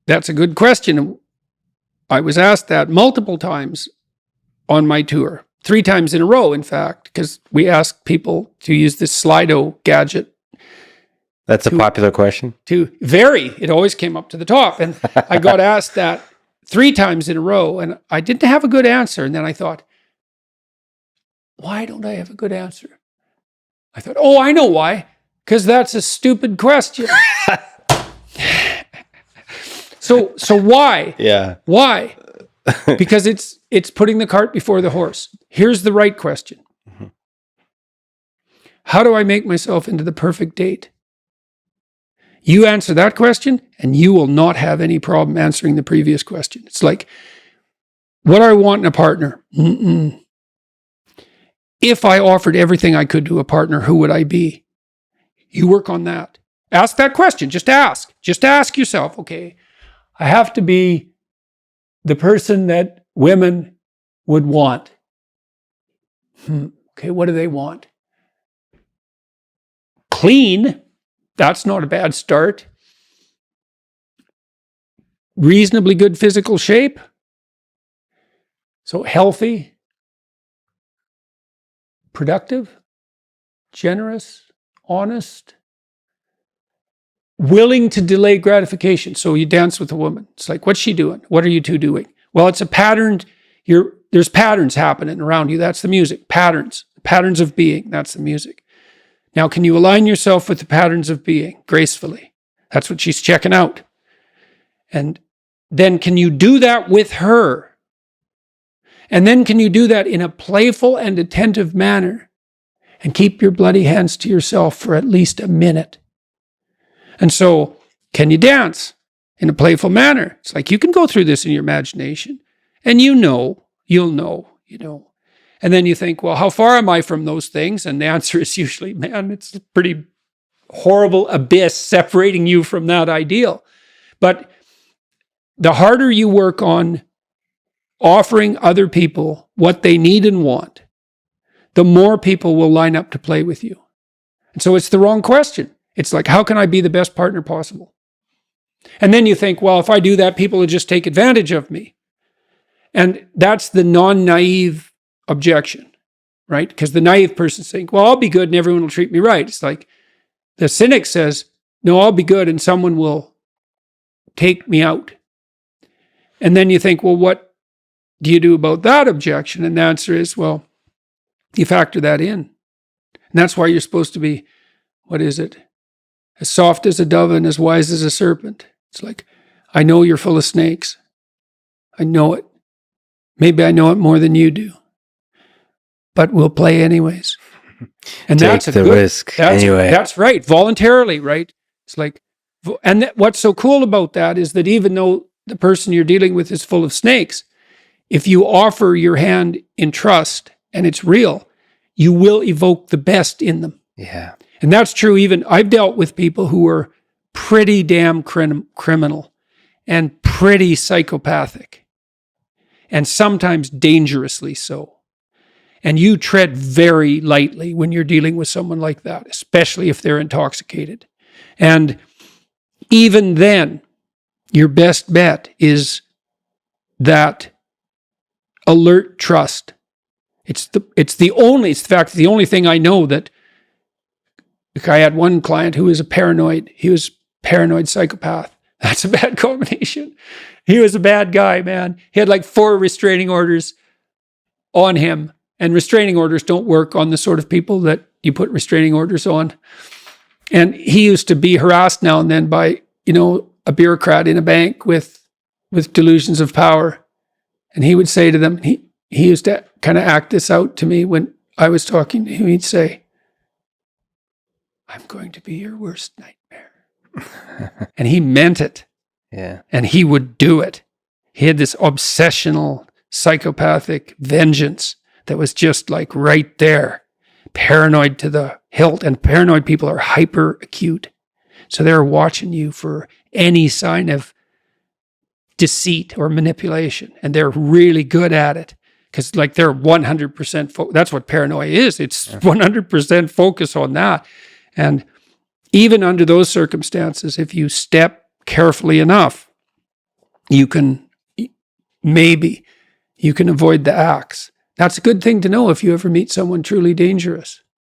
That's a good question. I was asked that multiple times on my tour, 3 times in a row, in fact, because we asked people to use this Slido gadget. That's a popular question. It always came up to the top. And I got asked that 3 times in a row, and I didn't have a good answer. And then I thought, why don't I have a good answer? I thought, oh, I know why. Because that's a stupid question. So why? Yeah. Why? Because it's putting the cart before the horse. Here's the right question. Mm-hmm. How do I make myself into the perfect date? You answer that question, and you will not have any problem answering the previous question. It's like, what do I want in a partner? If I offered everything I could to a partner, who would I be? You work on that. Ask that question. Just ask. Just ask yourself, okay, I have to be the person that women would want. Okay, what do they want? Clean. That's not a bad start. Reasonably good physical shape. So healthy, productive, generous, honest, willing to delay gratification. So you dance with a woman. It's like, what's she doing? What are you two doing? Well, it's a pattern. There's patterns happening around you. That's the music. Patterns of being. That's the music. Now, can you align yourself with the patterns of being gracefully? That's what she's checking out. And then can you do that with her? And then can you do that in a playful and attentive manner? And keep your bloody hands to yourself for at least a minute. And so, can you dance in a playful manner? It's like you can go through this in your imagination. And you'll know. And then you think, well, how far am I from those things? And the answer is usually, man, it's a pretty horrible abyss separating you from that ideal. But the harder you work on offering other people what they need and want, the more people will line up to play with you. And so it's the wrong question. It's like, how can I be the best partner possible? And then you think, well, if I do that, people will just take advantage of me. And that's the non-naive objection, right? Because the naive person's think, well, I'll be good and everyone will treat me right. It's like the cynic says, no, I'll be good and someone will take me out. And then you think, well, what do you do about that objection? And the answer is, well, you factor that in. And that's why you're supposed to be, what is it? As soft as a dove and as wise as a serpent. It's like, I know you're full of snakes. I know it. Maybe I know it more than you do. But we'll play anyways. And take the risk anyway. That's right. Voluntarily, right? It's like, and what's so cool about that is that even though the person you're dealing with is full of snakes, if you offer your hand in trust and it's real, you will evoke the best in them. Yeah. And that's true. Even I've dealt with people who are pretty damn criminal and pretty psychopathic and sometimes dangerously so. And you tread very lightly when you're dealing with someone like that, especially if they're intoxicated. And even then, your best bet is that alert trust. It's the only thing I know that, I had one client who was he was paranoid psychopath. That's a bad combination. He was a bad guy, man. He had like 4 restraining orders on him. And restraining orders don't work on the sort of people that you put restraining orders on. And he used to be harassed now and then by, a bureaucrat in a bank with delusions of power. And he would say to them, he used to kind of act this out to me when I was talking to him. He'd say, I'm going to be your worst nightmare. And he meant it. Yeah. And he would do it. He had this obsessional, psychopathic vengeance that was just like right there, paranoid to the hilt. And paranoid people are hyper acute. So they're watching you for any sign of deceit or manipulation. And they're really good at it because like they're 100% that's what paranoia is. It's 100% focus on that. And even under those circumstances, if you step carefully enough, you can maybe you can avoid the axe. That's a good thing to know if you ever meet someone truly dangerous.